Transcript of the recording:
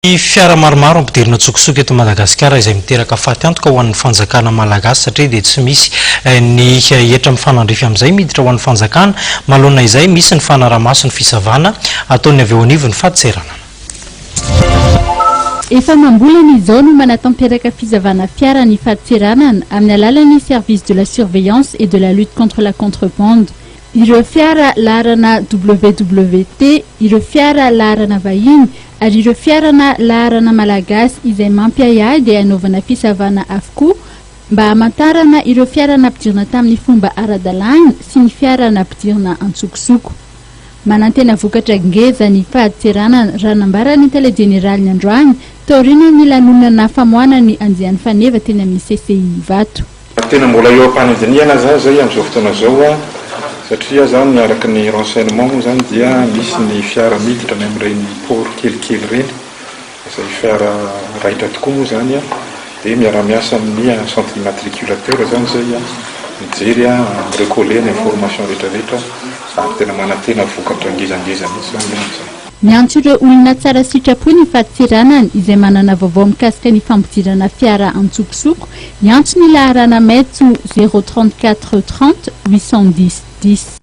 Fiara maromaro ampidirina tsokotsoka eto Madagasikara izay miteraka faty antoka ho an'ny fanjakana malagasy satria dia tsy misy ny hetra mifanandrify amin'izay miditra ho an'ny fanjakana. Manoloana izay misy ny fanaraha-maso ny fisavana ataony avy eo anivony fahatserana. Efa mambolana izao no manatanteraka fizavana fiara ny fahatseranana amin'ny alalan'ny service de la surveillance et de la lutte contre la contrebande. Ireo fiara laharana WWT, ireo fiara laharana vahiny ary ireo fiarana laharana malagasy izay mampiayay dia hanaovana fisavana avokoa mba hamantarana ireo fiara nampidirina tamin'ny fomba ara-dalàna sy ny fiara nampidirina antsokosoko. Manantena vokatra ngeza ny fahatseranana raha nambarany télé générale androany taoriana ny lanonana famoahana ny andiany faneva teny amin'ny CCI Vato. Tena mbola eo am-panadiniana zay amin'izao fotoana zao satria zany miaraka ny renseignement moa zany dia misy ny fiara miditra ny amin'ireny port kelikely reny izay fiara raitra tokoa moa zany dia miara-miasa amin'ny centre immatriculateur zany zay mijery récoller ny information rehetrarehetra ary tena manantena vokatra ngezangeza mihitsy zany. Miantso ireo olona tsara sitrapo ny fahatseranana izay manana vaovao mikasika ny fampidirana fiara antsokosoko, miantso ny laharana maitso 034 30 810 10.